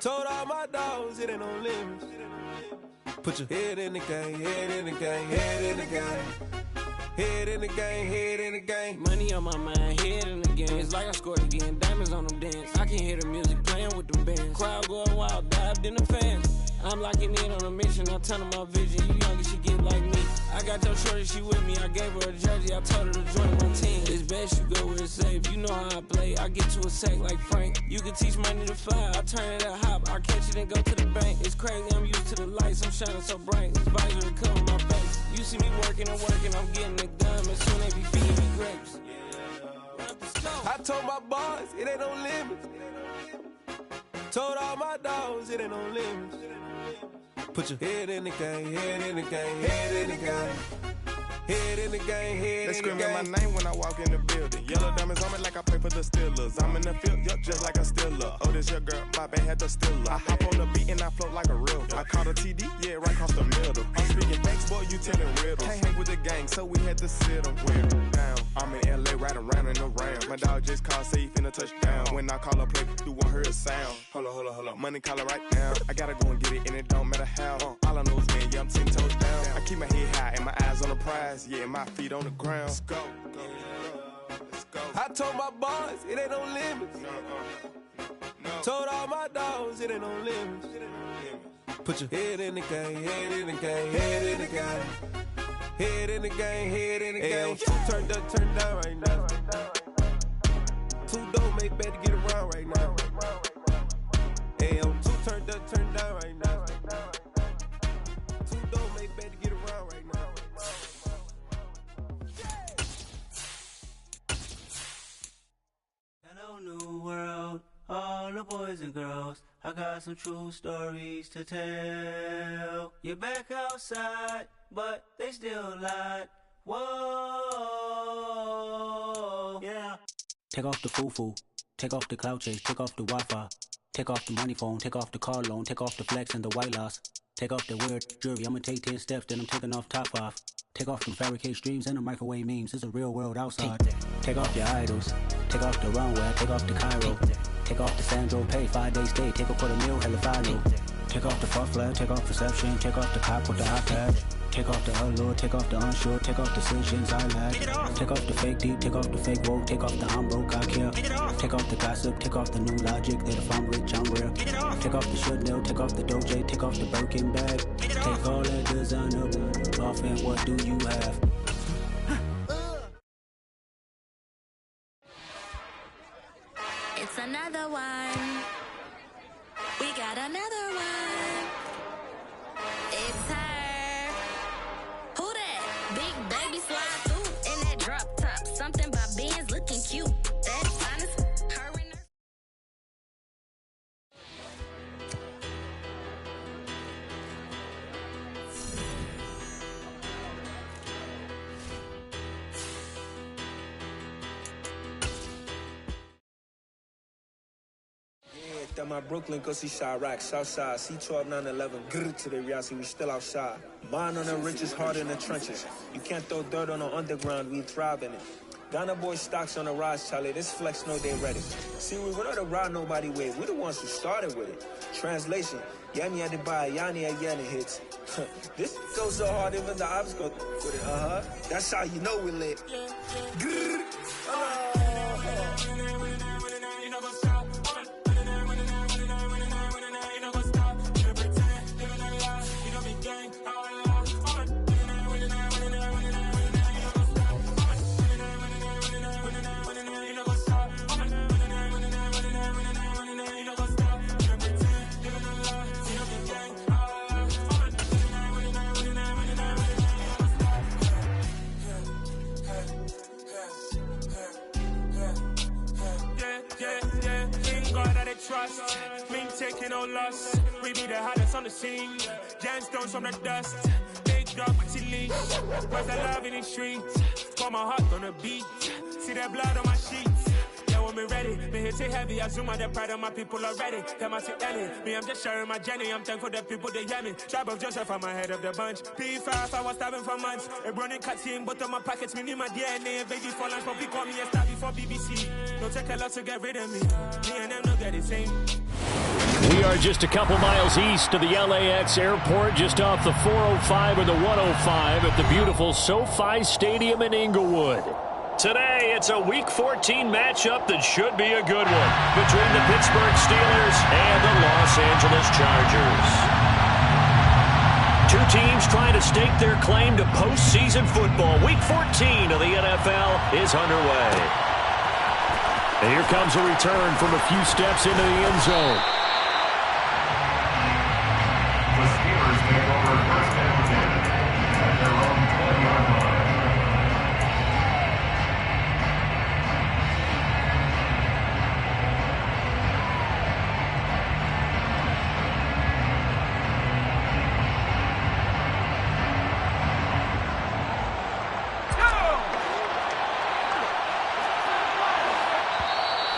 Told all my dogs it ain't no limits. Put your head in the game, head in the game, head in the game. Head in the game, head in the game. Money on my mind, head in the game. It's like I scored again, diamonds on them dance. I can hear the music playing with them bands. Crowd going wild, dived in the fans. I'm locking in on a mission, I tell her my vision. You young and she get like me. I got your shorty, she with me. I gave her a jersey, I told her to join my team. It's best you go where it's safe. You know how I play. I get to a sack like Frank. You can teach money to fly. I turn it a hop. I catch it and go to the bank. It's crazy, I'm used to the lights. I'm shining so bright. This visor cover my face. You see me working and working. I'm getting it done. And soon they be feeding me grapes. I told my boys it ain't no limits. Told all my dogs it ain't no limits. Put your head in the game, head in the game, head in the game. Head in the game, head they in the game. They screaming my name when I walk in the building. Yellow diamonds on me like I play for the Steelers. I'm in the field, yup, just like a Steeler. Oh, this your girl, my band had the Steeler. I hop on the beat and I float like a river. I caught a TD, yeah, right across the middle. I'm speaking thanks, boy, you telling riddles. Can't hang with the gang, so we had to sit them down. I'm in LA, riding around and around. My dog just called, say he finna touchdown. When I call a play, you won't hear a sound. Hold up, money calling right now. I gotta go and get it, and it don't matter how. All I know is, man, yeah, I'm 10 toes down. I keep my head high and my eyes on the prize. Yeah, my feet on the ground. Let's go. Let's go. I told my boys it ain't no limits. No. Told all my dogs it ain't no limits. Put your head in the game, head in the game, head in the game. Head in the game, head in the game. Two turned up, turned down right now. Two dope make better get around right now. Hey, I'm two turned up, turned down right now. Two dope make better get around right now. Hello, new world, all the boys and girls. I got some true stories to tell. You're back outside, but they still lied. Whoa, yeah. Take off the foo-foo, take off the cloud chase, take off the Wi-Fi, take off the money phone, take off the car loan, take off the flex and the white loss, take off the weird jewelry. I'ma take 10 steps, then I'm taking off top 5. Take off them fabricate streams and the microwave memes. It's a real world outside. Take off your idols, take off the runway, take off the Cairo, take off the Sandro pay, 5-day stay, take a $250,000, hella follow. Take off the fuck flag, take off perception, take off the cop with the iPad. Take off the allure, take off the unsure, take off decisions I lack. Take off the fake deep, take off the fake woke, take off the I'm broke, I care. Take off the gossip, take off the new logic that if I'm rich, I'm real. Take off the Chanel, take off the Doja, take off the Birkin bag. Take all that designer off and what do you have? It's another one. We got another one. It's her. Who that? Big baby slide through in that drop top. Something by Benz looking cute. That finest her and her. That my Brooklyn, go see Chirac, Southside, C12, 911, grrr to the reality, we still outside. Mine on the richest, heart in the trenches. You can't throw dirt on the underground, we thrive in it. Ghana boy stocks on the rise, Charlie, this flex know they ready. See, we were not the ride nobody with, we the ones who started with it. Translation, Yanni had to buy, Yanni again it hits. This goes so hard, even the ops go with it, That's how you know we lit. Grrr. Trust, me taking no loss. We be the hottest on the scene. Gemstones from the dust. Big dog with your leash. Where's the love in the streets? Got my heart on the beat. See that blood on my sheets. Yeah, when me ready, me hit it heavy. I zoom out the pride of my people already. Them I see Ellie. Me, I'm just sharing my journey. I'm thankful that people they hear me. Tribe of Joseph, I'm ahead of the bunch. P5, I was starving for months. A running cuts in, but on my pockets, me need my DNA. Baby for lunch, but we call me a star before BBC. Don't take a lot to get rid of me. Me and them don't get the same. We We are just a couple miles east of the LAX airport, just off the 405 or the 105 at the beautiful SoFi Stadium in Inglewood. Today, it's a Week 14 matchup that should be a good one between the Pittsburgh Steelers and the Los Angeles Chargers. Two teams trying to stake their claim to postseason football. Week 14 of the NFL is underway. And here comes a return from a few steps into the end zone. The Steelers take over first and 10 at their own 20-yard line.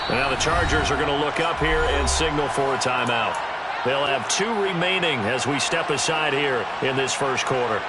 Now the Chargers are going to look up here and signal for a timeout. They'll have 2 remaining as we step aside here in this first quarter.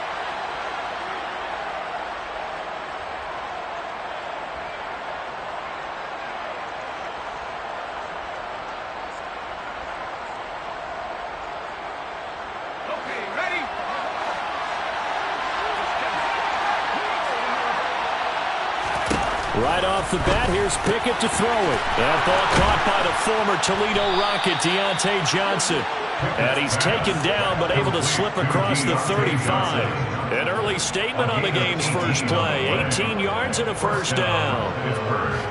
Right off the bat, here's Pickett to throw it. That ball caught by the former Toledo Rocket, Deontay Johnson. And he's taken down, but able to slip across the 35. An early statement on the game's first play. 18 yards and a first down.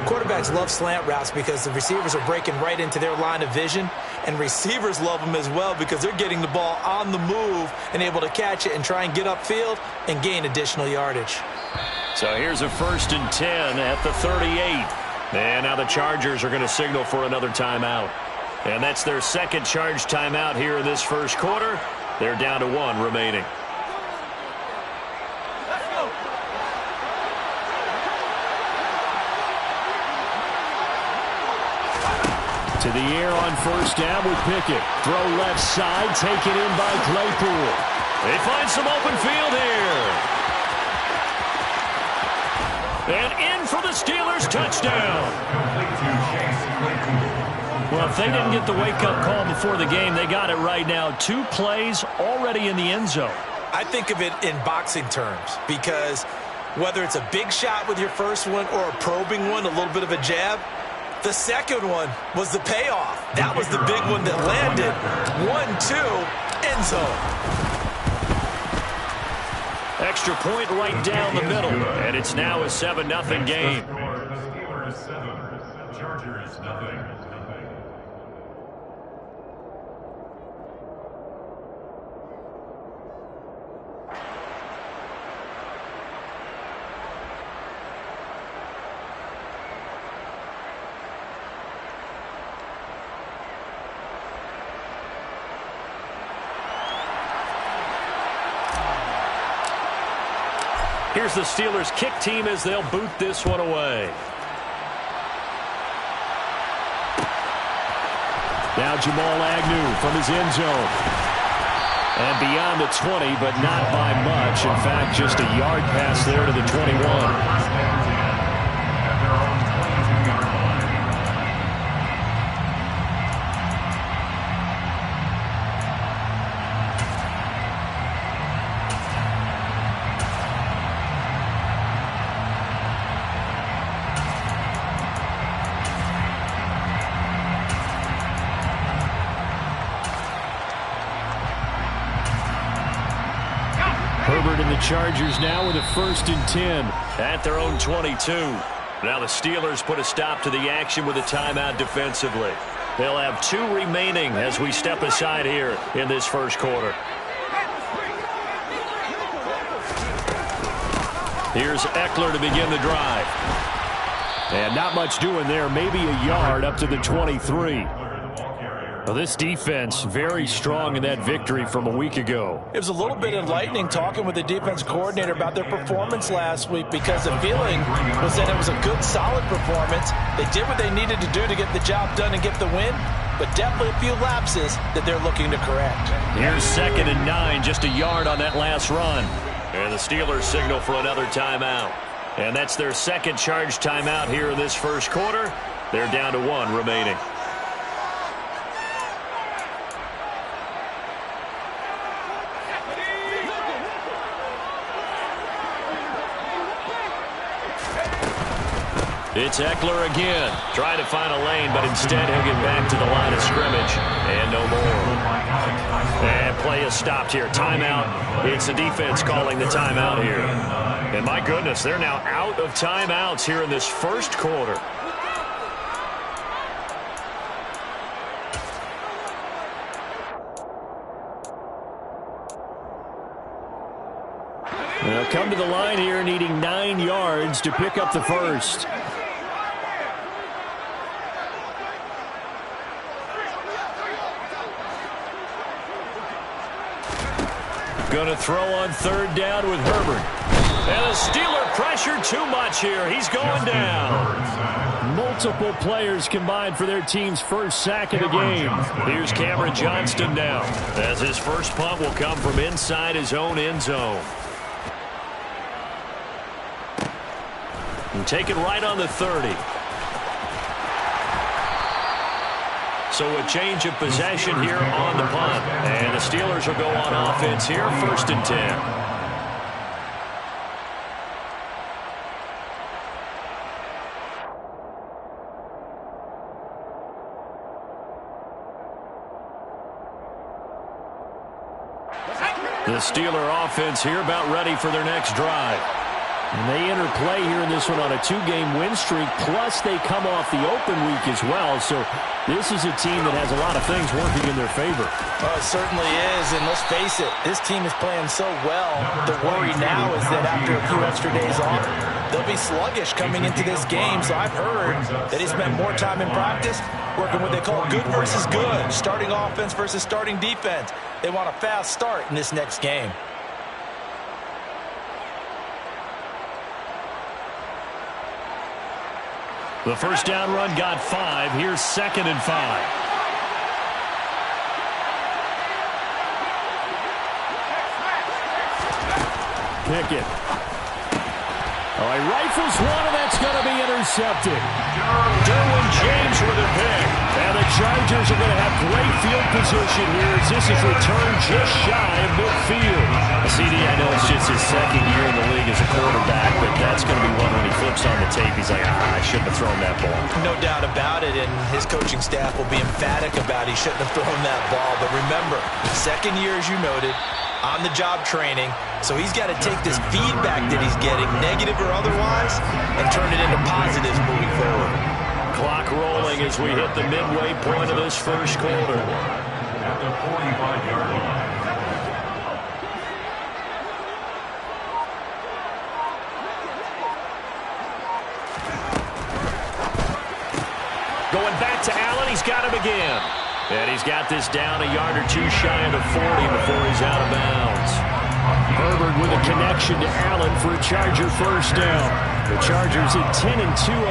Quarterbacks love slant routes because the receivers are breaking right into their line of vision. And receivers love them as well because they're getting the ball on the move and able to catch it and try and get upfield and gain additional yardage. So here's a 1st and 10 at the 38. And now the Chargers are going to signal for another timeout. And that's their second charge timeout here in this first quarter. They're down to 1 remaining. Let's go. To the air on first down with Pickett. Throw left side, taken in by Claypool. They find some open field here. And in for the Steelers, touchdown. Well, if they didn't get the wake-up call before the game, they got it right now. 2 plays already in the end zone. I think of it in boxing terms because whether it's a big shot with your first one or a probing one, a little bit of a jab, the second one was the payoff. That was the big one that landed. 1-2, end zone. Extra point right down the middle, and it's now a 7-0 game. Steelers 7, Chargers 0. Here's the Steelers kick team as they'll boot this one away. Now Jamal Agnew from his end zone. And beyond the 20, but not by much. In fact, just a yard pass there to the 21. Herbert and the Chargers now with a 1st and 10 at their own 22. Now the Steelers put a stop to the action with a timeout defensively. They'll have 2 remaining as we step aside here in this first quarter. Here's Eckler to begin the drive. And not much doing there, maybe a yard up to the 23. Well, this defense very strong in that victory from a week ago. It was a little bit enlightening talking with the defense coordinator about their performance last week because the feeling was that it was a good, solid performance. They did what they needed to do to get the job done and get the win, but definitely a few lapses that they're looking to correct. Here's 2nd and 9, just a yard on that last run. And the Steelers signal for another timeout. And that's their second charge timeout here in this first quarter. They're down to 1 remaining. It's Eckler again. Trying to find a lane, but instead he'll get back to the line of scrimmage. And no more. And play is stopped here. Timeout. It's the defense calling the timeout here. And my goodness, they're now out of timeouts here in this first quarter. They'll come to the line here needing 9 yards to pick up the first. Going to throw on third down with Herbert. And the Steeler pressure too much here. He's going down. Multiple players combined for their team's first sack of the game. Here's Cameron Johnston now, as his first punt will come from inside his own end zone. And take it right on the 30. So a change of possession here on the punt. And the Steelers will go on offense here, 1st and 10. The Steeler offense here about ready for their next drive. And they enter play here in this one on a 2-game win streak, plus they come off the open week as well. So this is a team that has a lot of things working in their favor. Oh, it certainly is, and let's face it, this team is playing so well. The worry now is that after a few extra days off, they'll be sluggish coming into this game. So I've heard that he spent more time in practice working what they call good versus good, starting offense versus starting defense. They want a fast start in this next game. The first down run got 5. Here's 2nd and 5. Pickett. Oh, he rifles one, and that's going to be intercepted. Derwin James with a pick. And the Chargers are going to have great field position here as this is returned just shy of midfield. CD, I know it's just his 2nd year in the league as a quarterback, but that's going to be one when he flips on the tape. He's like, I shouldn't have thrown that ball. No doubt about it, and his coaching staff will be emphatic about he shouldn't have thrown that ball. But remember, 2nd year, as you noted, on-the-job training, so he's got to take this feedback that he's getting, negative or otherwise, and turn it into positives moving forward. Clock rolling as we hit the midway point of this first quarter. At the 45-yard line. Going back to Allen, he's got him again. And he's got this down a yard or 2 shy of the 40 before he's out of bounds. Herbert with a connection to Allen for a Charger first down. The Chargers at 10-2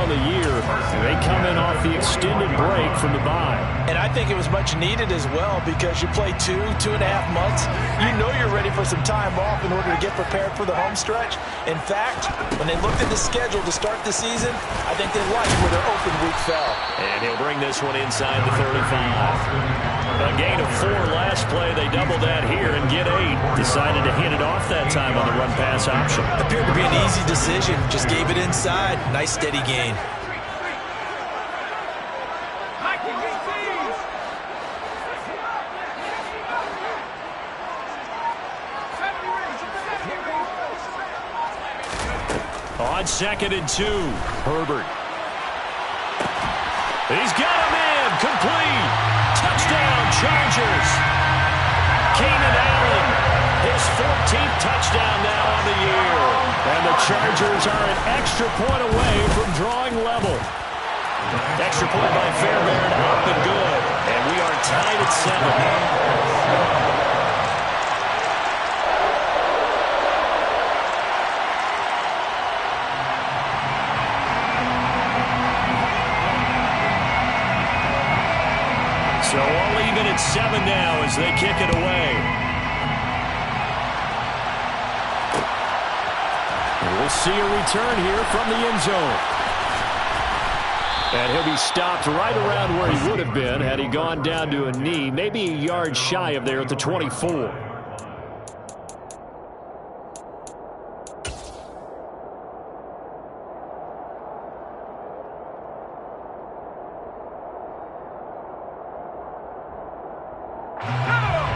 on the year, and they come in off the extended break from the bye. And I think it was much needed as well because you play 2.5 months. You know you're ready for some time off in order to get prepared for the home stretch. In fact, when they looked at the schedule to start the season, I think they liked where their open week fell. And he'll bring this one inside the 35. A gain of 4 last play. They doubled that here and get 8. Decided to hand it off that time on the run-pass option. Appeared to be an easy decision. Just gave it inside. Nice steady gain. On 2nd and 2, Herbert. He's got him in. Complete. Touchdown, Chargers. Keenan Allen, his 14th touchdown now on the year. And the Chargers are an extra point away from drawing level. Extra point by Fairbairn, up and good. And we are tied at 7. So all even at 7 now as they kick it away. And we'll see a return here from the end zone. And he'll be stopped right around where he would have been had he gone down to a knee, maybe a yard shy of there at the 24.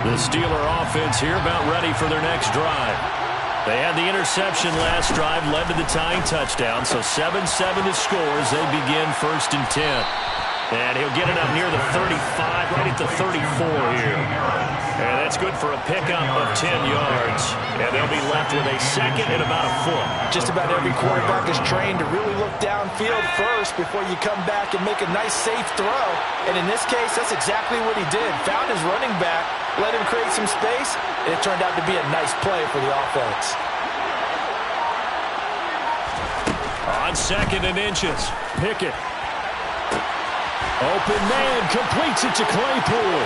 The Steeler offense here about ready for their next drive. They had the interception last drive, led to the tying touchdown, so 7-7 to score as they begin 1st and 10. And he'll get it up near the 35, right at the 34 here. And that's good for a pickup of 10 yards. And they'll be left with a second and about a foot. Just about every quarterback is trained to really look downfield first before you come back and make a nice, safe throw. And in this case, that's exactly what he did. Found his running back, let him create some space, and it turned out to be a nice play for the offense. On 2nd and inches, Pickett. Open man, completes it to Claypool.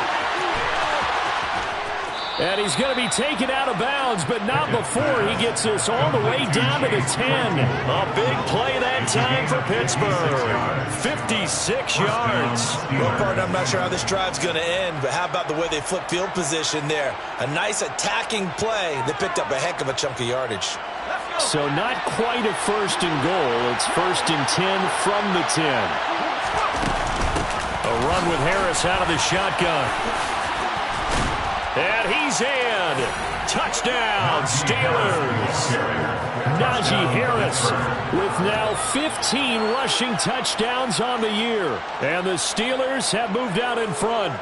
And he's going to be taken out of bounds, but not before he gets this all the way down to the 10. A big play that time for Pittsburgh. 56 yards. Well, partner, I'm not sure how this drive's going to end, but how about the way they flip field position there? A nice attacking play that picked up a heck of a chunk of yardage. So not quite a 1st and goal. It's 1st and 10 from the 10. A run with Harris out of the shotgun. And he's in. Touchdown, Steelers. Najee Harris with now 15 rushing touchdowns on the year. And the Steelers have moved out in front.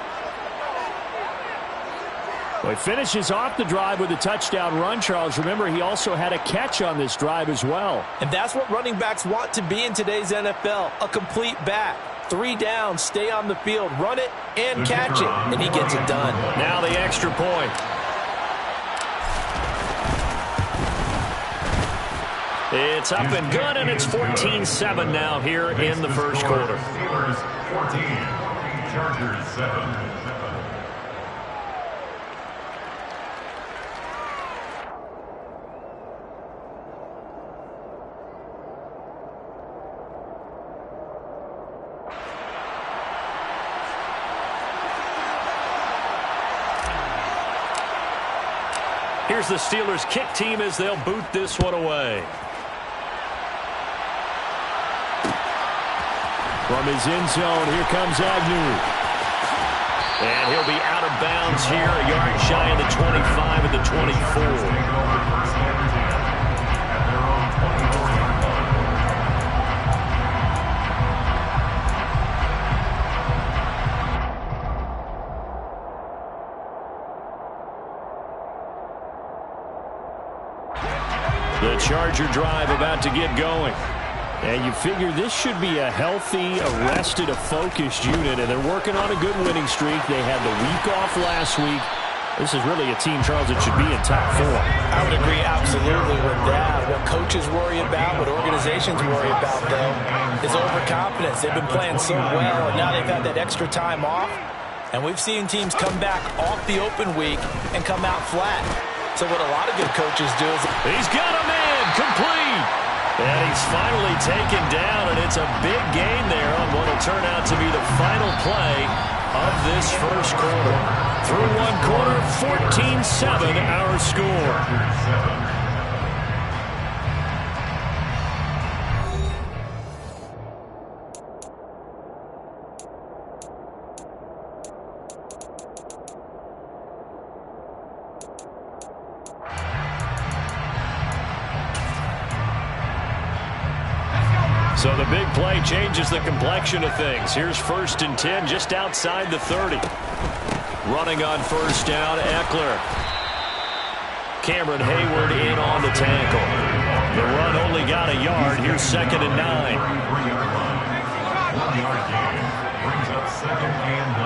Well, he finishes off the drive with a touchdown run, Charles. Remember, he also had a catch on this drive as well. And that's what running backs want to be in today's NFL, a complete back. 3 down, stay on the field, run it, and catch it. And he gets it done. Now the extra point. It's up and good, and it's 14-7 now here in the first quarter. Steelers 14, Chargers 7. Here's the Steelers kick team as they'll boot this one away. From his end zone, here comes Agnew. And he'll be out of bounds here, a yard shy of the 25 at the 24. The Charger drive about to get going. And you figure this should be a healthy, arrested, a focused unit, and they're working on a good winning streak. They had the week off last week. This is really a team, Charles, that should be in top 4. I would agree absolutely with that. What coaches worry about, what organizations worry about, though, is overconfidence. They've been playing so well, and now they've had that extra time off. And we've seen teams come back off the open week and come out flat. So what a lot of good coaches do is... He's got a man complete. And he's finally taken down, and it's a big gain there on what will turn out to be the final play of this first quarter. Through one quarter, 14-7 our score. So the big play changes the complexion of things. Here's 1st and 10 just outside the 30. Running on first down, Eckler. Cameron Hayward in on the tackle. The run only got a yard. Here's 2nd and 9. 1 yard gain brings up 2nd and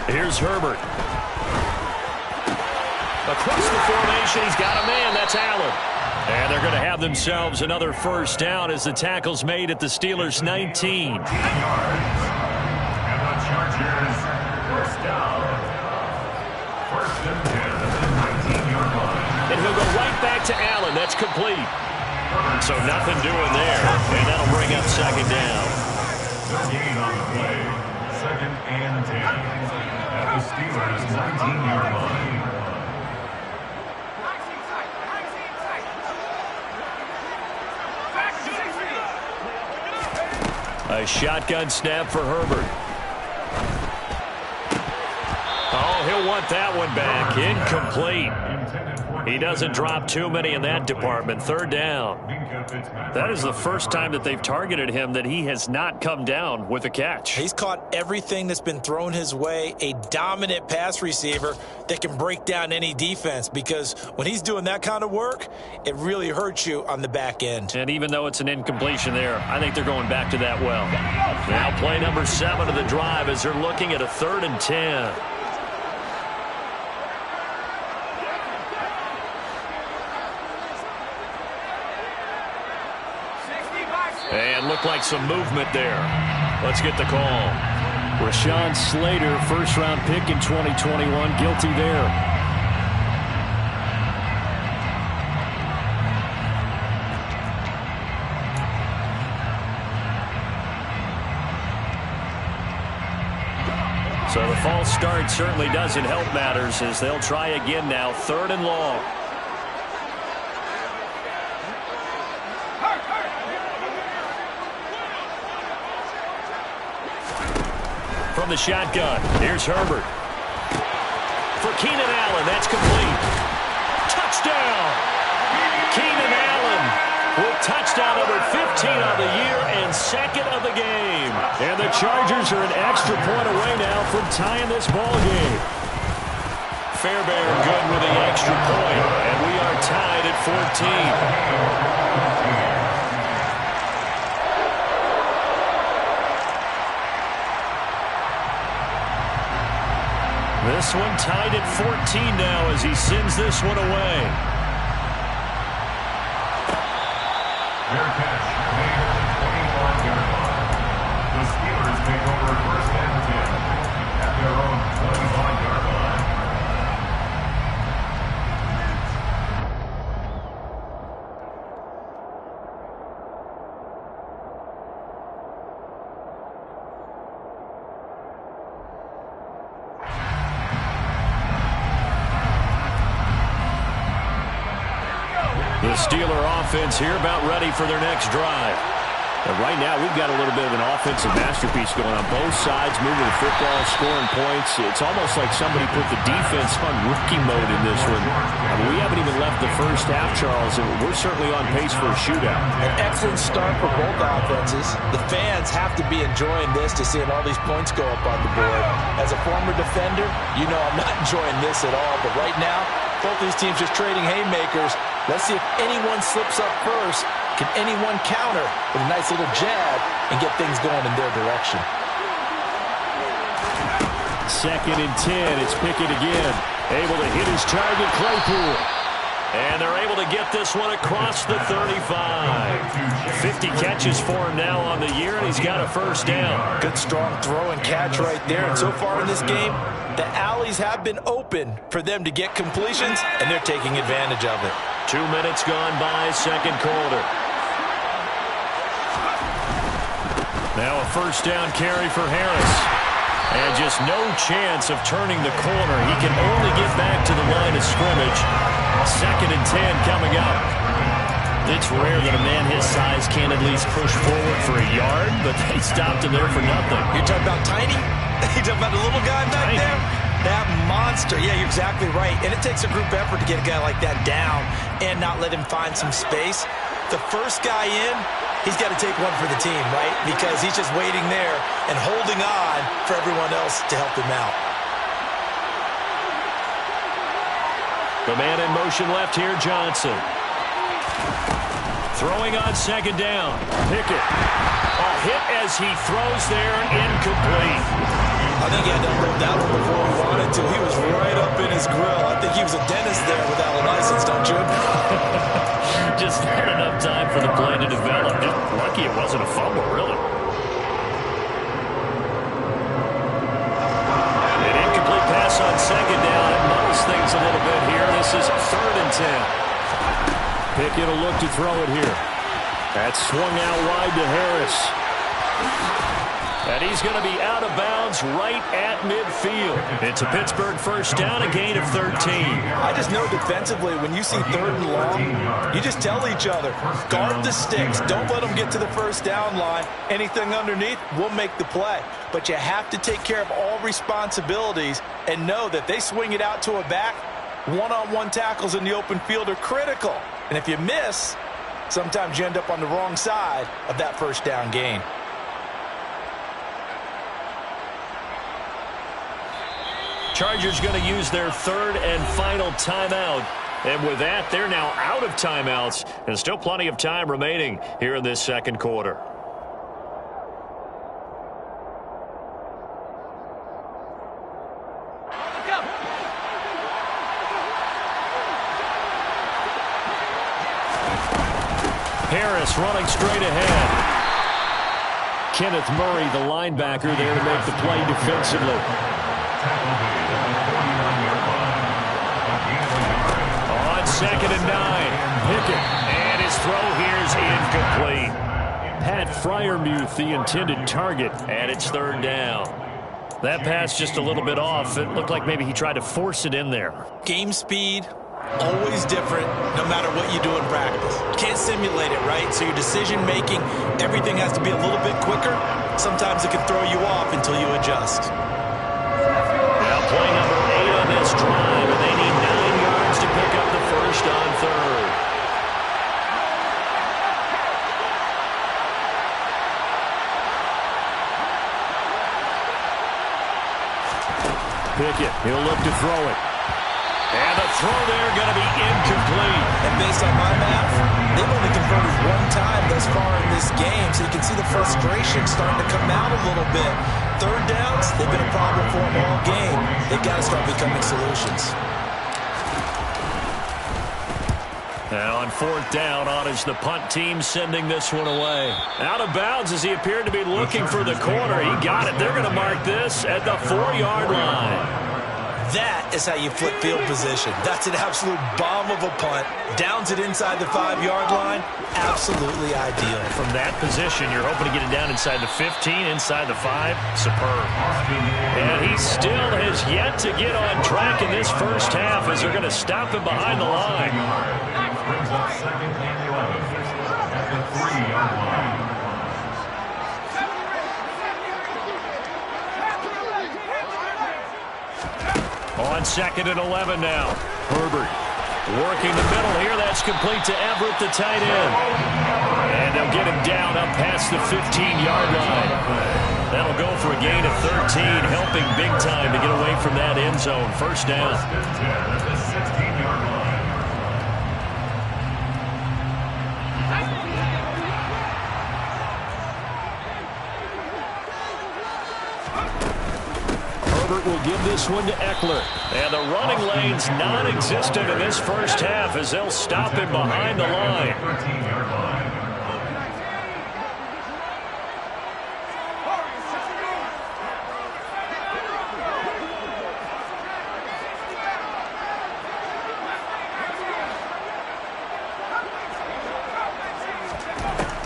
9. Here's Herbert. Across the formation, he's got a man. That's Allen. And they're going to have themselves another first down as the tackle's made at the Steelers' 19. 10 yards. And the Chargers, first down. 1st and 10 at the 19-yard line. And he'll go right back to Allen. That's complete. So nothing doing there. And that'll bring up 2nd down. No gain on the play. 2nd and 10 at the Steelers' 19-yard line. A shotgun snap for Herbert. Oh, he'll want that one back. Incomplete. He doesn't drop too many in that department. Third down. That is the first time that they've targeted him that he has not come down with a catch. He's caught everything that's been thrown his way. A dominant pass receiver that can break down any defense, because when he's doing that kind of work, it really hurts you on the back end. And even though it's an incompletion there, I think they're going back to that well. Now play number 7 of the drive as they're looking at a 3rd and 10. And looked like some movement there. Let's get the call. Rashawn Slater, first-round pick in 2021, guilty there. So the false start certainly doesn't help matters as they'll try again now, 3rd and long. From the shotgun, here's Herbert. For Keenan Allen, that's complete. Touchdown! Keenan Allen with touchdown number 15 on the year and 2nd of the game. And the Chargers are an extra point away now from tying this ball game. Fairbairn good with the extra point, and we are tied at 14. This one tied at 14 now as he sends this one away. Fair catch made at the 21-yard line. The Steelers take over 1st and 10 at their own 21-yard line. The Steeler offense here about ready for their next drive. And right now, we've got a little bit of an offensive masterpiece going on both sides, moving the football, scoring points. It's almost like somebody put the defense on rookie mode in this one. I mean, we haven't even left the first half, Charles, and we're certainly on pace for a shootout. An excellent start for both offenses. The fans have to be enjoying this to seeing all these points go up on the board. As a former defender, you know I'm not enjoying this at all. But right now, both these teams just trading haymakers. Let's see if anyone slips up first. Can anyone counter with a nice little jab and get things going in their direction? 2nd and 10. It's Pickett again. Able to hit his target, Claypool. And they're able to get this one across the 35. 50 catches for him now on the year, and he's got a 1st down. Good strong throw and catch right there. And so far in this game, the alleys have been open for them to get completions, and they're taking advantage of it. 2 minutes gone by, 2nd quarter. Now a 1st down carry for Harris. And just no chance of turning the corner. He can only get back to the line of scrimmage. 2nd and 10 coming up. It's rare that a man his size can't at least push forward for a yard, but they stopped him there for nothing. You're talking about tiny? You're talking about the little guy back there? That monster. Yeah, you're exactly right. And it takes a group effort to get a guy like that down and not let him find some space. The first guy in, he's got to take one for the team, right? Because he's just waiting there and holding on for everyone else to help him out. The man in motion left here, Johnson. Throwing on 2nd down. Pickett. A hit as he throws there, incomplete. I think he had to unload that one before he wanted to. He was right up in his grill. I think he was a dentist there without a license, don't you? Just not enough time for the play to develop. Just lucky it wasn't a fumble, really. An incomplete pass on 2nd down. It muddles things a little bit here. This is 3rd and 10. Pickett will look to throw it here. That swung out wide to Harris. And he's going to be out of bounds right at midfield. It's a Pittsburgh first down, a gain of 13. I just know defensively, when you see 3rd and long, you just tell each other, guard the sticks. Don't let them get to the first down line. Anything underneath will make the play. But you have to take care of all responsibilities and know that they swing it out to a back. One-on-one tackles in the open field are critical. And if you miss, sometimes you end up on the wrong side of that first down gain. Chargers going to use their 3rd and final timeout. And with that, they're now out of timeouts. And still plenty of time remaining here in this second quarter. Harris running straight ahead. Kenneth Murray, the linebacker, there to make the play defensively. On 2nd and 9, Pickett, and his throw here's incomplete. Pat Freiermuth, the intended target, and it's 3rd down. That pass just a little bit off. It looked like maybe he tried to force it in there. Game speed, always different no matter what you do in practice. You can't simulate it, right? So your decision making, everything has to be a little bit quicker. Sometimes it can throw you off until you adjust. Now play number 8 on this drive, and they need 9 yards to pick up the first on 3rd. Pickett, he'll look to throw it. And the throw there going to be incomplete. And based on my math, they've only converted 1 time thus far in this game, so you can see the frustration starting to come out a little bit. 3rd downs, they've been a problem for them all game. They've got to start becoming solutions. Now on 4th down, on is the punt team sending this one away. Out of bounds as he appeared to be looking for the corner. He got it. They're going to mark this at the 4-yard line. That is how you flip field position. That's an absolute bomb of a punt. Downs it inside the 5-yard line. Absolutely ideal. From that position, you're hoping to get it down inside the 15, inside the 5. Superb. And he still has yet to get on track in this first half as they're going to stop him behind the line. Brings up 2nd and 11 at the 3-yard line. On 2nd and 11 now. Herbert working the middle here. That's complete to Everett, the tight end. And they'll get him down up past the 15-yard line. That'll go for a gain of 13, helping big time to get away from that end zone. First down. At the 16-yard line. Will give this one to Eckler. And the running lane's non-existent in this first half as they'll stop him behind the line.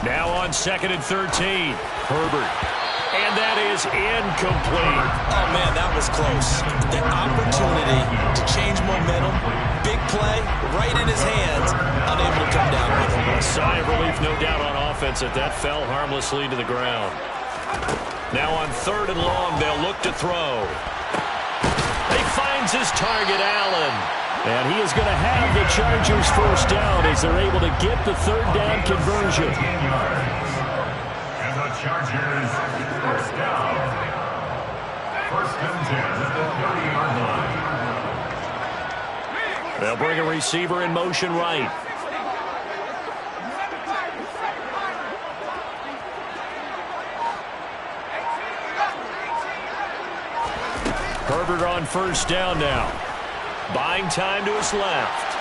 Now on 2nd and 13, Herbert. And that is incomplete. Oh, man, that was close. The opportunity to change momentum, big play, right in his hands, unable to come down with it. A sigh of relief, no doubt, on offense that fell harmlessly to the ground. Now on 3rd and long, they'll look to throw. He finds his target, Allen. And he is going to have the Chargers first down as they're able to get the 3rd down conversion. And the Chargers first down. 1st and 10 at the 30-yard line. They'll bring a receiver in motion right. Herbert on first down now. Buying time to his left.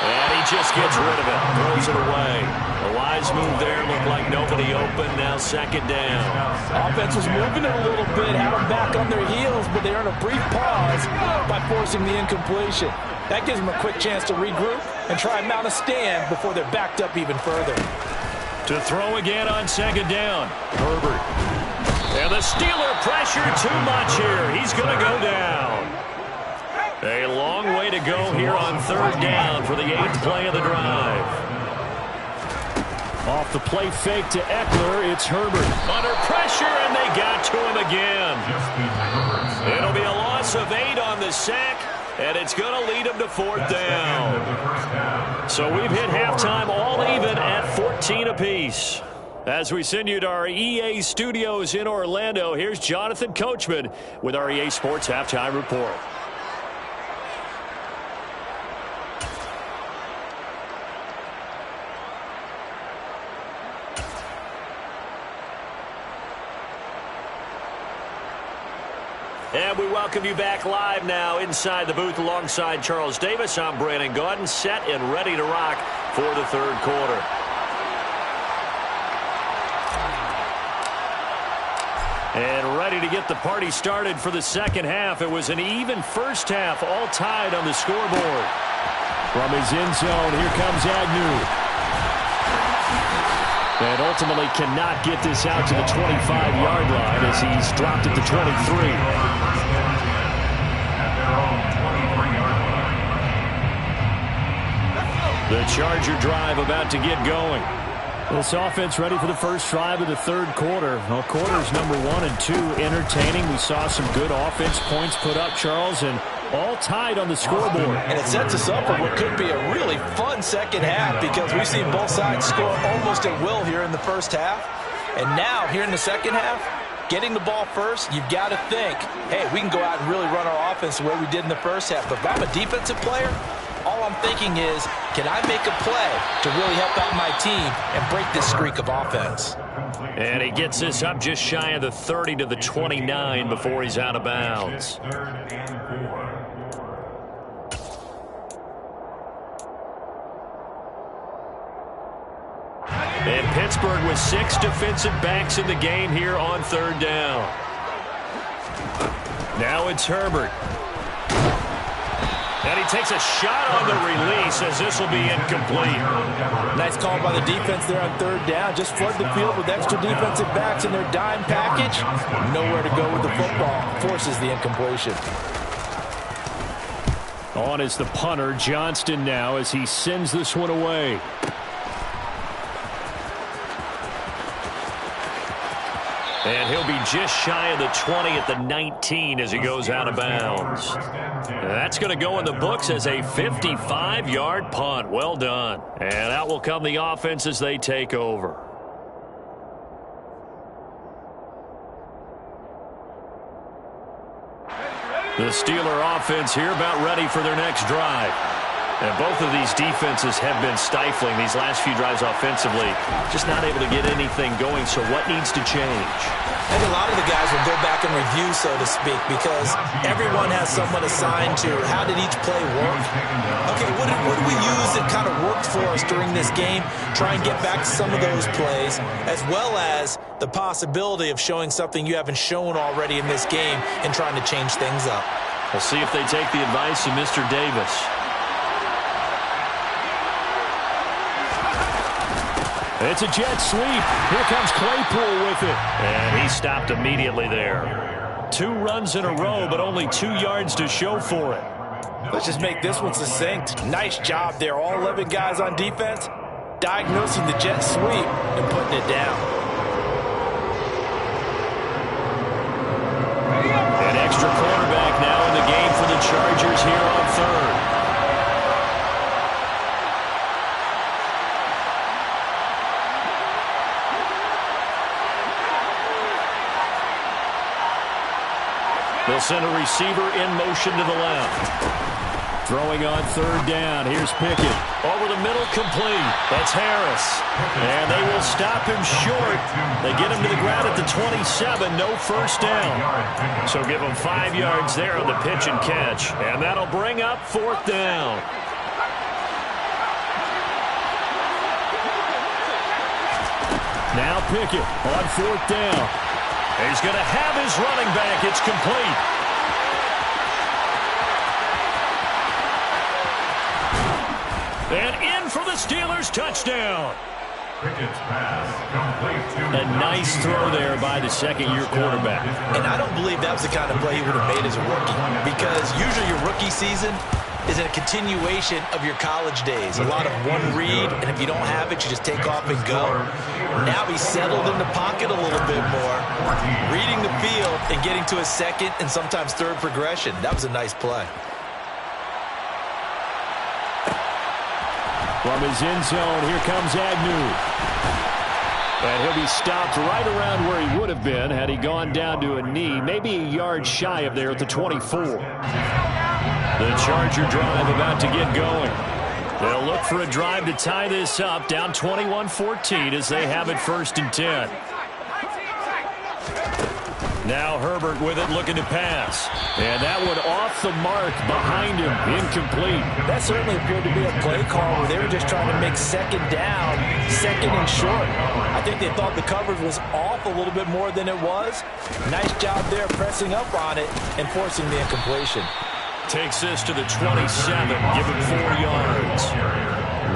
And he just gets rid of it. Throws it away. A wise move there. Looked like nobody open. Now 2nd down. Offense was moving it a little bit. Had them back on their heels, but they earned a brief pause by forcing the incompletion. That gives them a quick chance to regroup and try and mount a stand before they're backed up even further. To throw again on 2nd down. Herbert. And the Steeler pressure too much here. He's going to go down. A long way to go here on 3rd down for the 8th play of the drive. Off the play fake to Eckler, it's Herbert. Under pressure, and they got to him again. It'll be a loss of 8 on the sack, and it's going to lead him to 4th down. So we've hit halftime all even at 14 apiece. As we send you to our EA studios in Orlando, here's Jonathan Coachman with our EA Sports Halftime Report. And we welcome you back live now inside the booth alongside Charles Davis. I'm Brandon Gaudin, set and ready to rock for the 3rd quarter. And ready to get the party started for the 2nd half. It was an even first half, all tied on the scoreboard. From his end zone, here comes Agnew. And ultimately cannot get this out to the 25-yard line as he's dropped at the 23. The Charger drive about to get going. This offense ready for the first drive of the 3rd quarter. Well, quarters number 1 and 2 entertaining. We saw some good offense points put up, Charles, and all tied on the scoreboard. And it sets us up for what could be a really fun 2nd half because we've seen both sides score almost at will here in the first half. And now, here in the 2nd half, getting the ball first, you've got to think, hey, we can go out and really run our offense the way we did in the first half. But if I'm a defensive player, all I'm thinking is, can I make a play to really help out my team and break this streak of offense? And he gets this up just shy of the 30 to the 29 before he's out of bounds. And Pittsburgh with 6 defensive backs in the game here on 3rd down. Now it's Herbert. And he takes a shot on the release as this will be incomplete. Nice call by the defense there on 3rd down. Just flood the field with extra defensive backs in their dime package. Nowhere to go with the football. Forces the incompletion. On is the punter, Johnston now, as he sends this one away. And he'll be just shy of the 20 at the 19 as he goes out of bounds. That's going to go in the books as a 55-yard punt. Well done. And out will come the offense as they take over. The Steeler offense here about ready for their next drive. And both of these defenses have been stifling these last few drives offensively. Just not able to get anything going, so what needs to change? I think a lot of the guys will go back and review, so to speak, because everyone has someone assigned to how did each play work. Okay, what did we use that kind of worked for us during this game? Try and get back to some of those plays, as well as the possibility of showing something you haven't shown already in this game and trying to change things up. We'll see if they take the advice of Mr. Davis. It's a jet sweep. Here comes Claypool with it. And he stopped immediately there. 2 runs in a row, but only 2 yards to show for it. Let's just make this one succinct. Nice job there. All 11 guys on defense diagnosing the jet sweep and putting it down. An extra quarterback now in the game for the Chargers here on 3rd. They'll send a receiver in motion to the left. Throwing on 3rd down. Here's Pickett. Over the middle, complete. That's Harris. And they will stop him short. They get him to the ground at the 27. No first down. So give him 5 yards there on the pitch and catch. And that'll bring up 4th down. Now Pickett on 4th down. He's going to have his running back. It's complete. And in for the Steelers touchdown. A nice throw there by the second-year quarterback. And I don't believe that was the kind of play he would have made as a rookie, because usually your rookie season is a continuation of your college days. A lot of one read, and if you don't have it, you just take off and go. Now he's settled in the pocket a little bit more, reading the field and getting to his second and sometimes third progression. That was a nice play. From his end zone, here comes Agnew. And he'll be stopped right around where he would have been had he gone down to a knee, maybe a yard shy of there at the 24. The Charger drive about to get going. They'll look for a drive to tie this up, down 21-14 as they have it 1st and 10. Now Herbert with it, looking to pass. And that one off the mark behind him, incomplete. That certainly appeared to be a play call where they were just trying to make second down, second and short. I think they thought the coverage was off a little bit more than it was. Nice job there pressing up on it and forcing the incompletion. Takes this to the 27, give him 4 yards.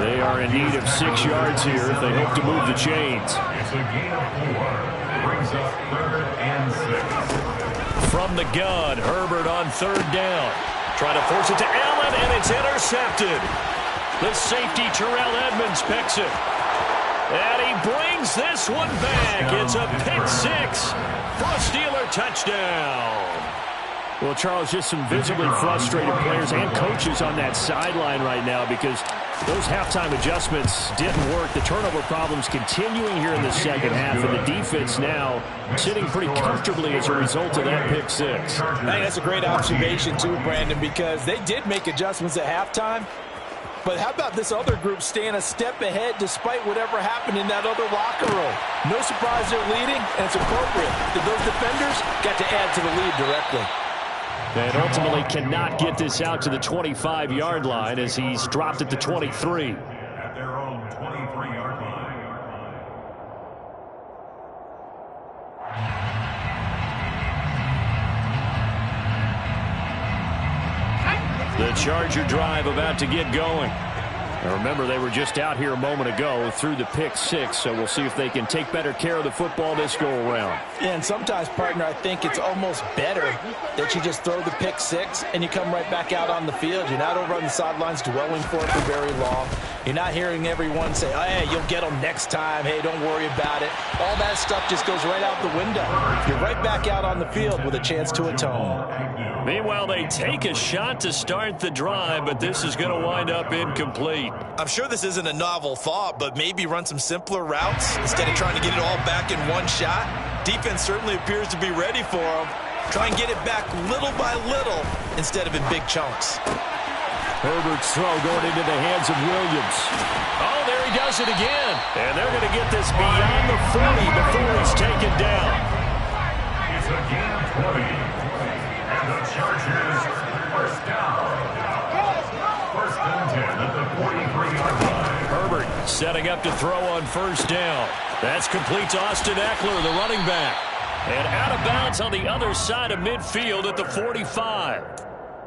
They are in need of 6 yards here if they hope to move the chains. It's a gain of 4. Brings up 3rd and 6. From the gun, Herbert on 3rd down. Trying to force it to Allen, and it's intercepted. The safety, Terrell Edmonds, picks it. And he brings this one back. It's a pick 6 for a Steeler touchdown. Well, Charles, just some visibly frustrated players and coaches on that sideline right now because those halftime adjustments didn't work. The turnover problems continuing here in the second half, and the defense now sitting pretty comfortably as a result of that pick 6. I think that's a great observation too, Brandon, because they did make adjustments at halftime. But how about this other group staying a step ahead despite whatever happened in that other locker room? No surprise they're leading, and it's appropriate that those defenders got to add to the lead directly. And ultimately cannot get this out to the 25-yard line as he's dropped at the 23. At their own 23-yard line. The Charger drive about to get going. Now remember, they were just out here a moment ago through the pick 6, so we'll see if they can take better care of the football this go-around. Yeah, and sometimes, partner, I think it's almost better that you just throw the pick 6 and you come right back out on the field. You're not over on the sidelines dwelling for it for very long. You're not hearing everyone say, oh, hey, you'll get them next time. Hey, don't worry about it. All that stuff just goes right out the window. You're right back out on the field with a chance to atone. Meanwhile, they take a shot to start the drive, but this is going to wind up incomplete. I'm sure this isn't a novel thought, but maybe run some simpler routes instead of trying to get it all back in one shot. Defense certainly appears to be ready for them. Try and get it back little by little instead of in big chunks. Herbert's throw going into the hands of Williams. Oh, there he does it again. And they're going to get this beyond the 40 before he's taken down. It's a gain of 20. And the Chargers, 1st down. 1st and 10 at the 43-yard line. Herbert setting up to throw on 1st down. That's complete to Austin Eckler, the running back. And out of bounds on the other side of midfield at the 45.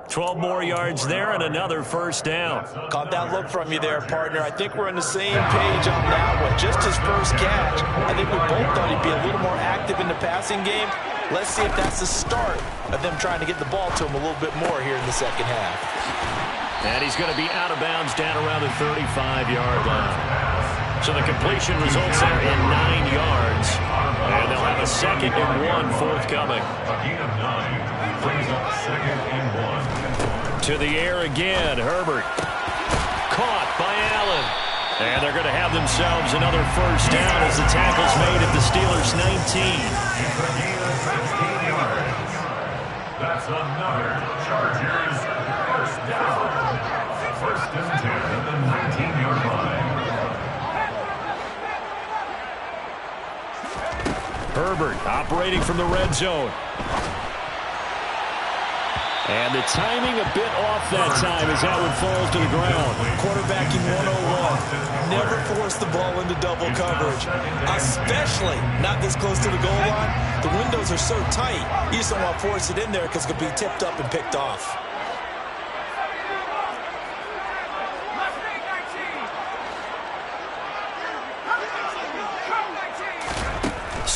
12 more yards there and another 1st down. Caught that look from you there, partner. I think we're on the same page on that one. Just his first catch. I think we both thought he'd be a little more active in the passing game. Let's see if that's the start of them trying to get the ball to him a little bit more here in the second half. And he's going to be out of bounds down around the 35-yard line. So the completion results there in 9 yards. And they'll have a 2nd and 1 forthcoming. A gain of 9 brings up 2nd and 1. To the air again, Herbert. Caught by Allen. And they're going to have themselves another 1st down as the tackle's made at the Steelers' 19. It's a gain of 16 yards. That's another Chargers 1st down. 1st and 10 at the 19-yard line. Herbert operating from the red zone. And the timing a bit off that time as that one falls to the ground. Quarterbacking 101. Never force the ball into double coverage, especially not this close to the goal line. The windows are so tight, you just don't want to force it in there because it could be tipped up and picked off.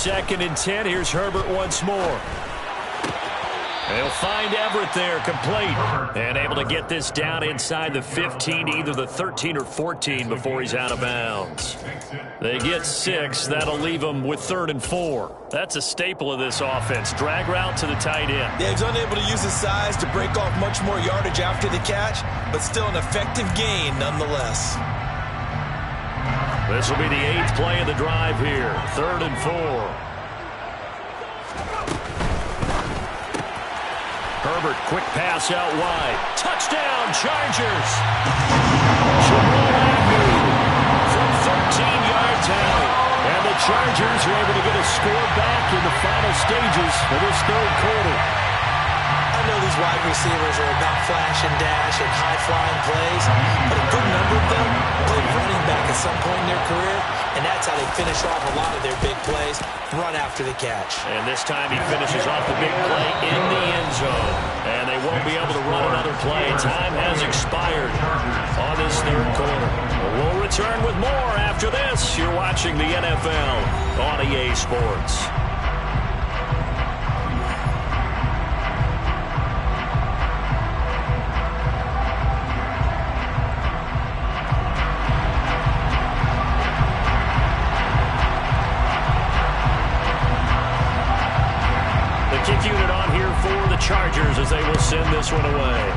2nd and 10. Here's Herbert once more. They'll find Everett there, complete. And able to get this down inside the 15, either the 13 or 14 before he's out of bounds. They get 6. That'll leave them with 3rd and 4. That's a staple of this offense. Drag route to the tight end. Yeah, he's unable to use his size to break off much more yardage after the catch, but still an effective gain nonetheless. This will be the 8th play of the drive here. 3rd and 4. Herbert, quick pass out wide. Touchdown, Chargers! Jamal Agnew from 13 yards out. And the Chargers are able to get a score back in the final stages of this 3rd quarter. I know these wide receivers are about flash and dash and high-flying plays, but a good number of them played running back at some point in their career, and that's how they finish off a lot of their big plays, run after the catch. And this time he finishes off the big play in the end zone, and they won't be able to run another play. Time has expired on this 3rd quarter. We'll return with more after this. You're watching the NFL on EA Sports. Kick unit on here for the Chargers as they will send this one away.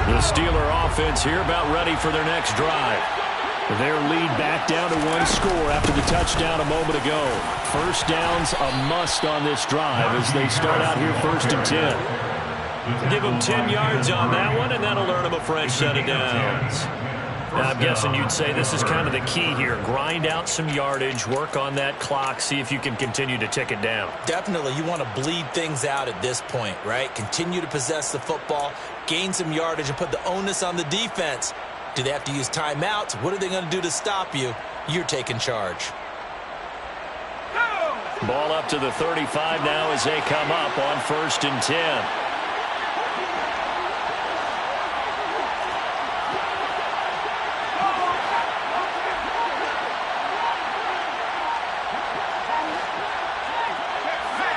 The Steeler offense here about ready for their next drive. Their lead back down to 1 score after the touchdown a moment ago. First down's a must on this drive as they start out here 1st and 10. Give them 10 yards on that one, and that'll earn them a fresh set of downs. Now, I'm guessing you'd say this is kind of the key here. Grind out some yardage, work on that clock, see if you can continue to tick it down. Definitely. You want to bleed things out at this point, right? Continue to possess the football, gain some yardage, and put the onus on the defense. Do they have to use timeouts? What are they going to do to stop you? You're taking charge. Ball up to the 35 now as they come up on 1st and 10.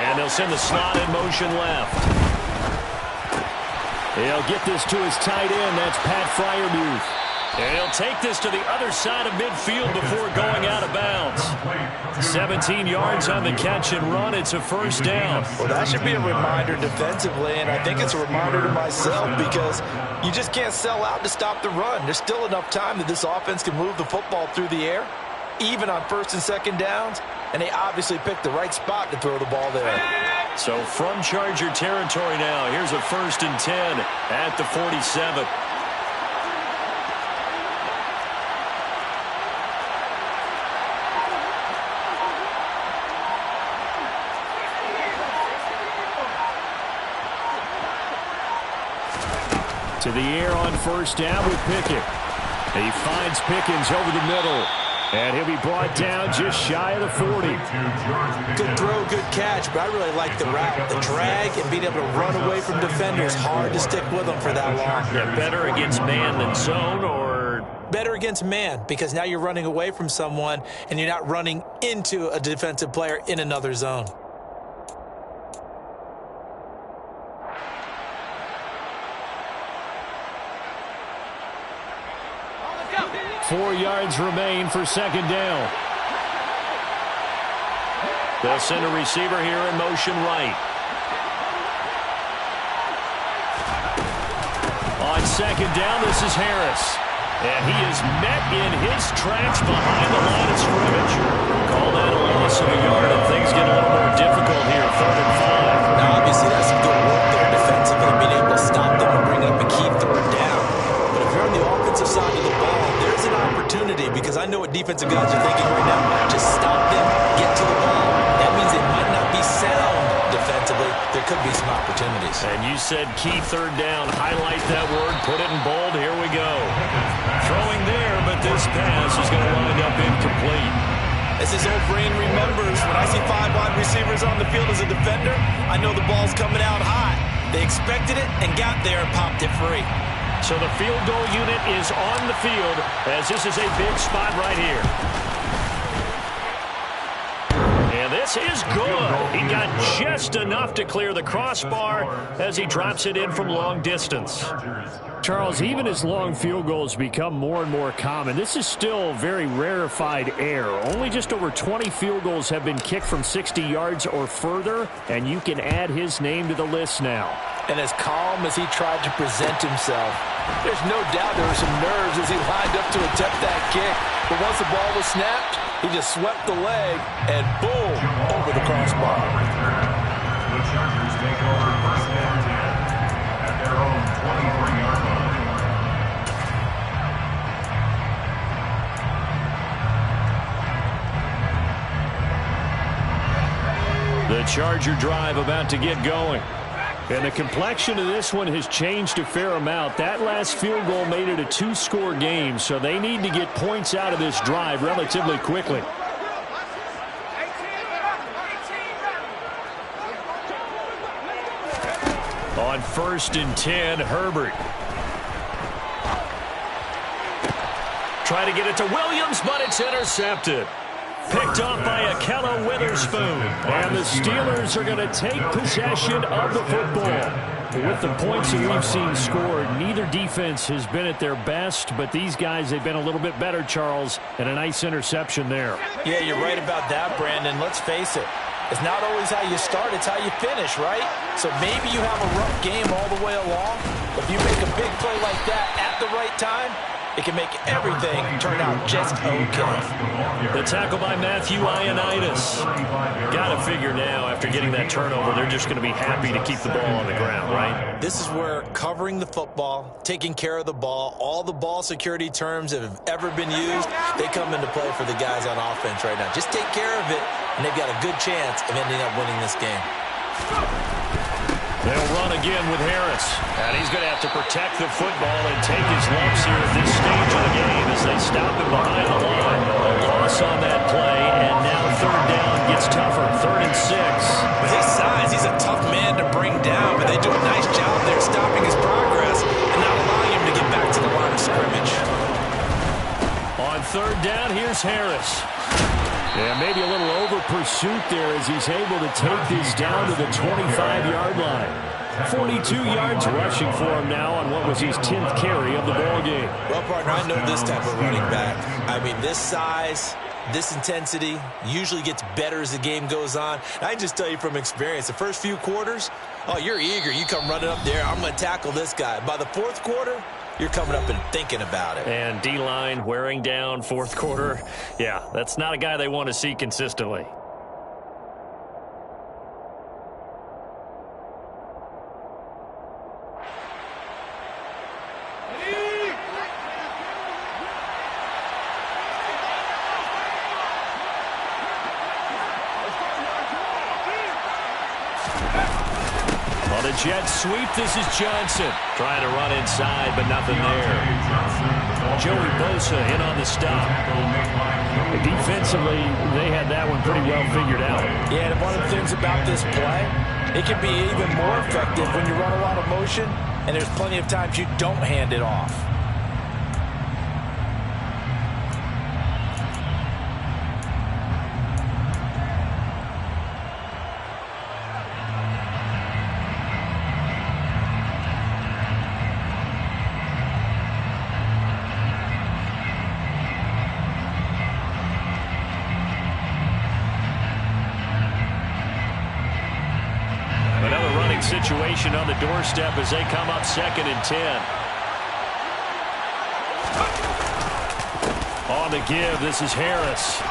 And they'll send the slot in motion left. He'll get this to his tight end. That's Pat Freiermuth. And he'll take this to the other side of midfield before going out of bounds. 17 yards on the catch and run. It's a 1st down. Well, that should be a reminder defensively, and I think it's a reminder to myself because you just can't sell out to stop the run. There's still enough time that this offense can move the football through the air, even on 1st and 2nd downs, and they obviously picked the right spot to throw the ball there. So from Charger territory now, here's a 1st and 10 at the 47. To the air on 1st down with Pickett. He finds Pickens over the middle. And he'll be brought down just shy of the 40. Good throw, good catch, but I really like the route. The drag and being able to run away from defenders. Hard to stick with them for that long. Yeah, better against man than zone, or? Better against man, because now you're running away from someone and you're not running into a defensive player in another zone. Four yards remain for 2nd down. They'll send a receiver here in motion right. On 2nd down, this is Harris. And he is met in his tracks behind the line of scrimmage. Call that a loss of a yard, and things get a little more difficult here, 3rd and 5. Now, obviously, that's some good work there defensively, being able to stop them and bring up a key 3rd down. But if you're on the offensive side of the ball, there's an opportunity, because I know what defensive guys are thinking right now. Just stop them, get to the ball. That means they might not be sound defensively, there could be some opportunities. And you said key third down. Highlight that word. Put it in bold. Here we go. Throwing there, but this pass is going to wind up incomplete. As his old brain remembers, when I see 5 wide receivers on the field as a defender, I know the ball's coming out high. They expected it and got there and popped it free. So the field goal unit is on the field as this is a big spot right here. And this is good. He got just enough to clear the crossbar as he drops it in from long distance. Charles, even as long field goals become more and more common, this is still very rarefied air. Only just over 20 field goals have been kicked from 60 yards or further, and you can add his name to the list now. And as calm as he tried to present himself, there's no doubt there were some nerves as he lined up to attempt that kick. But once the ball was snapped, he just swept the leg and boom, over the crossbar. The Chargers take over first and 10 at their own 23-yard line. The Charger drive about to get going. And the complexion of this one has changed a fair amount. That last field goal made it a 2-score game, so they need to get points out of this drive relatively quickly. On 1st and 10, Herbert. Try to get it to Williams, but it's intercepted. Picked up by Ahkello Witherspoon. And the Steelers are going to take possession of the football. With the points that we've seen scored, neither defense has been at their best, but these guys, they've been a little bit better, Charles, and a nice interception there. Yeah, you're right about that, Brandon. Let's face it. It's not always how you start, it's how you finish, right? So maybe you have a rough game all the way along. If you make a big play like that at the right time, it can make everything turn out just okay. The tackle by Matthew Ioannidis. Got to figure now, after getting that turnover, they're just going to be happy to keep the ball on the ground, right? This is where covering the football, taking care of the ball, all the ball security terms that have ever been used, they come into play for the guys on offense right now. Just take care of it, and they've got a good chance of ending up winning this game. They'll run again with Harris. And he's going to have to protect the football and take his lumps here at this stage of the game as they stop him behind the line. A loss on that play, and now 3rd down gets tougher. 3rd and 6. With his size, he's a tough man to bring down, but they do a nice job there stopping his progress and not allowing him to get back to the line of scrimmage. On 3rd down, here's Harris. Yeah, maybe a little over pursuit there as he's able to take this down to the 25-yard line. 42 yards rushing for him now on what was his 10th carry of the ball game. Well, partner, I know this type of running back. I mean, this size, this intensity usually gets better as the game goes on. And I can just tell you from experience, the first few quarters, oh, you're eager. You come running up there, I'm going to tackle this guy. By the 4th quarter, you're coming up and thinking about it. And D-line wearing down 4th quarter. Yeah, that's not a guy they want to see consistently. On a jet sweep, this is Johnson. Trying to run inside, but nothing there. Joey Bosa in on the stop. Defensively, they had that one pretty well figured out. Yeah, and one of the things about this play, it can be even more effective when you run a lot of motion, and there's plenty of times you don't hand it off. Situation on the doorstep as they come up 2nd and 10. On the give, this is Harris.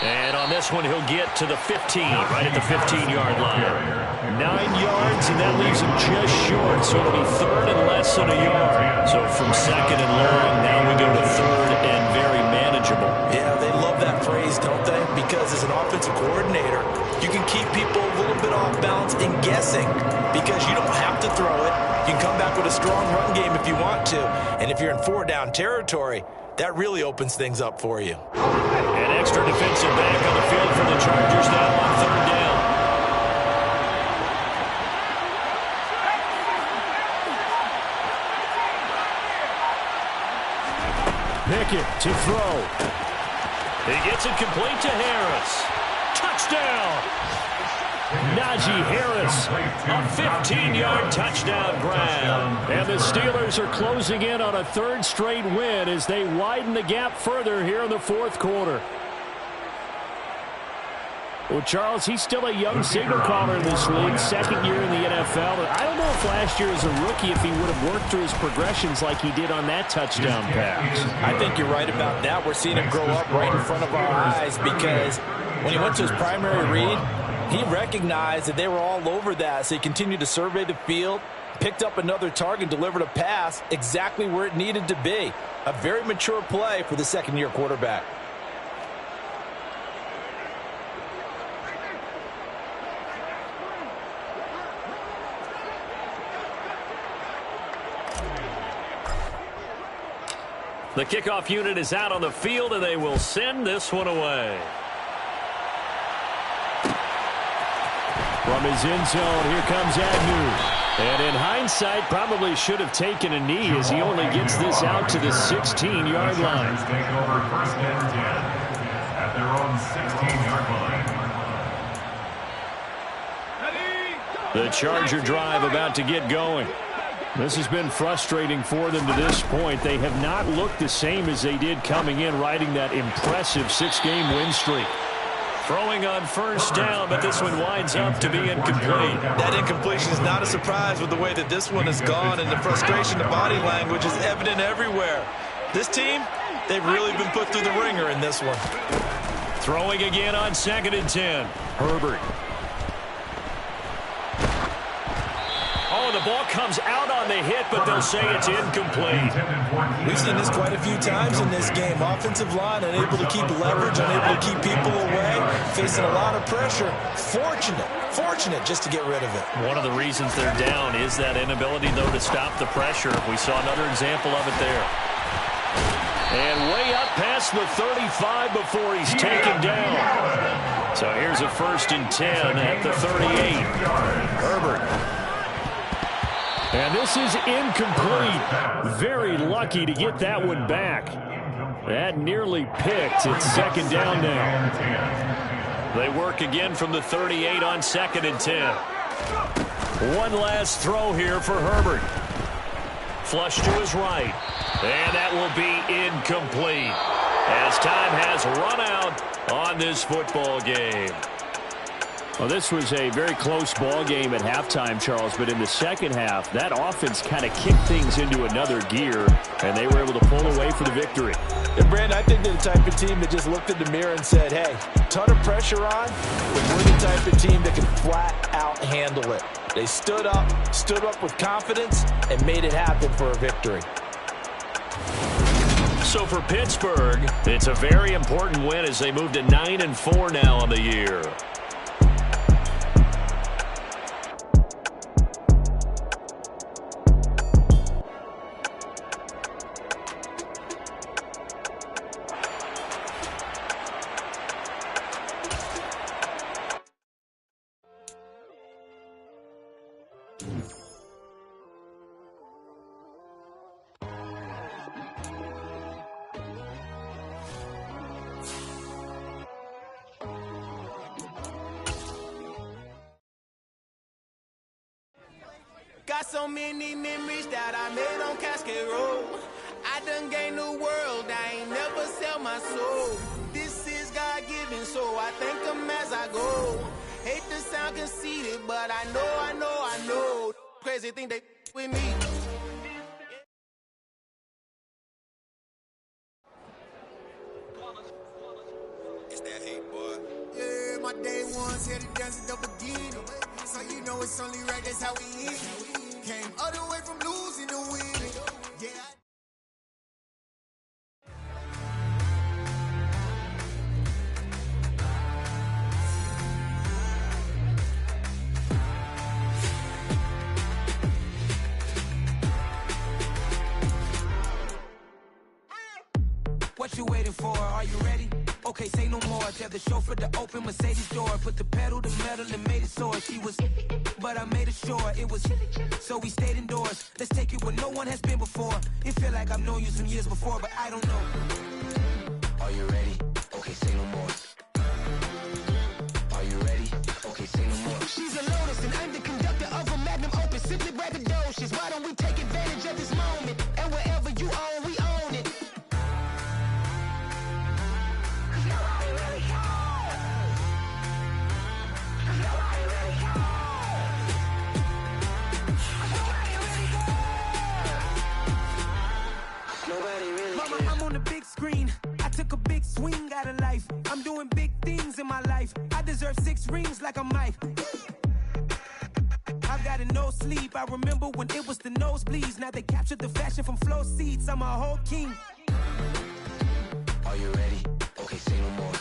And on this one, he'll get to the 15, right at the 15-yard line. 9 yards, and that leaves him just short, so it'll be 3rd and less than a yard. So from 2nd and long, now we go to 3rd and very manageable. Yeah, they love that phrase, don't they? Because as an offensive coordinator, you can keep keep people a little bit off balance and guessing, because you don't have to throw it. You can come back with a strong run game if you want to. And if you're in 4-down territory, that really opens things up for you. An extra defensive back on the field for the Chargers now on 3rd down. Pickett to throw. He gets it complete to Harris. Touchdown! Najee Harris, a 15-yard touchdown grab. And the Steelers are closing in on a 3rd straight win as they widen the gap further here in the 4th quarter. Well, Charles, he's still a young signal caller in this league, 2nd year in the NFL. But I don't know if last year as a rookie, if he would have worked through his progressions like he did on that touchdown pass. I think you're right about that. We're seeing him grow up right in front of our eyes, because when he went to his primary read, he recognized that they were all over that, so he continued to survey the field, picked up another target, delivered a pass exactly where it needed to be. A very mature play for the 2nd-year quarterback. The kickoff unit is out on the field, and they will send this one away. From his end zone, here comes Agnew. And in hindsight, probably should have taken a knee as he only gets this out to the 16-yard line. Take over 1st and 10 at their own 16-yard line. The Charger drive about to get going. This has been frustrating for them to this point. They have not looked the same as they did coming in, riding that impressive 6-game win streak. Throwing on 1st down, but this one winds up to be incomplete. That incompletion is not a surprise with the way that this one has gone, and the frustration, the body language is evident everywhere. This team, they've really been put through the ringer in this one. Throwing again on 2nd and 10. Herbert. Oh, the ball comes out on the hit, but they'll say it's incomplete. We've seen this quite a few times in this game. Offensive line unable to keep leverage, unable to keep people away, facing a lot of pressure. Fortunate just to get rid of it. One of the reasons they're down is that inability, though, to stop the pressure. We saw another example of it there. And way up past the 35 before he's taken down. So here's a 1st and 10 at the 38. Herbert. And this is incomplete. Very lucky to get that one back. That nearly picked. It's 2nd down now. They work again from the 38 on 2nd and 10. One last throw here for Herbert. Flush to his right. And that will be incomplete, as time has run out on this football game. Well, this was a very close ball game at halftime, Charles, but in the 2nd half, that offense kind of kicked things into another gear, and they were able to pull away for the victory. And, Brandon, I think they're the type of team that just looked in the mirror and said, hey, ton of pressure on, but we're the type of team that can flat out handle it. They stood up with confidence, and made it happen for a victory. So for Pittsburgh, it's a very important win as they move to 9-4 now on the year. Got so many memories that I made on Cascade Road. I done gained the world, I ain't never sell my soul. This is God-given, so I thank him as I go. Hate to sound conceited, but I know. Crazy thing they with me. It's that hate, boy. Yeah, my day ones here to dance at the beginning. So you know it's only right, that's how we end. Came all the way from losing to winning. Yeah. What you waiting for? Are you ready? Okay, say no more. Tell the chauffeur to open Mercedes door. Put the pedal to metal and made it soar. She was, but I made it sure it was. So we stayed indoors. Let's take it where no one has been before. It feel like I've known you some years before, but I don't know. Are you ready? Okay, say no more. Are you ready? Okay, say no more. She's a Lotus and I'm the conductor of a Magnum Opus. Simply braggadocious. Why don't we take advantage of this moment? And wherever you own, we own it. Mama, I'm on the big screen. I took a big swing out of life. I'm doing big things in my life. I deserve 6 rings like a Mike. I've got no sleep. I remember when it was the nosebleeds. Now they captured the fashion from flow seats. I'm a whole king. Are you ready? Okay, say no more.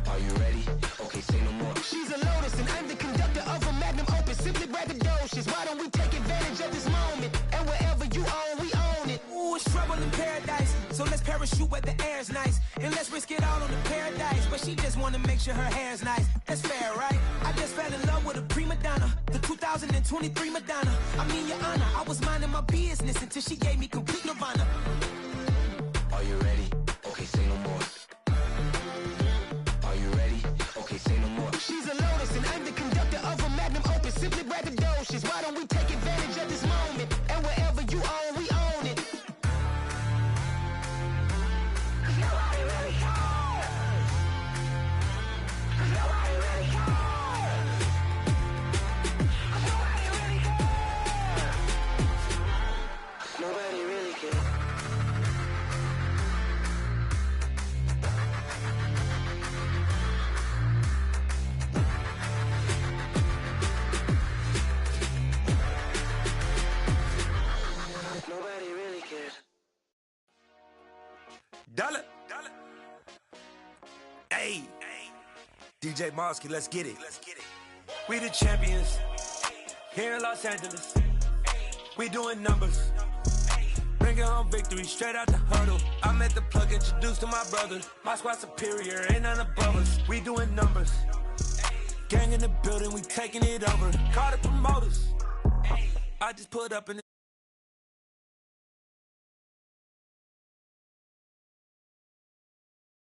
Are you ready? Okay, say no more. She's a Lotus and I'm the conductor of a Magnum Opus. Simply braggadocious. Why don't we take advantage of this moment? And wherever you own, we own it. Ooh, it's trouble in paradise. So let's parachute where the air's nice. And let's risk it all on the paradise. But she just wanna make sure her hair's nice. That's fair, right? I just fell in love with a prima donna. The 2023 Madonna. I mean, your honor, I was minding my business until she gave me complete nirvana. Are you ready? Okay, say no more. Are you ready? Okay, say no more. She's a Lotus and I'm the conductor of a Magnum Opus. Simply braggadocious. Why don't we take advantage of this moment? And wherever you own, we own it. Nobody really cares. Nobody really cares. Nobody really cares. Nobody really cares. Nobody really cares. Dollar. Hey. DJ Mosky, let's get it. We the champions. Here in Los Angeles. We doing numbers. Bringing home victory straight out the huddle. I met the plug, introduced to my brother. My squad superior, ain't none above us. We doing numbers. Gang in the building, we taking it over. Call the promoters. I just put up in the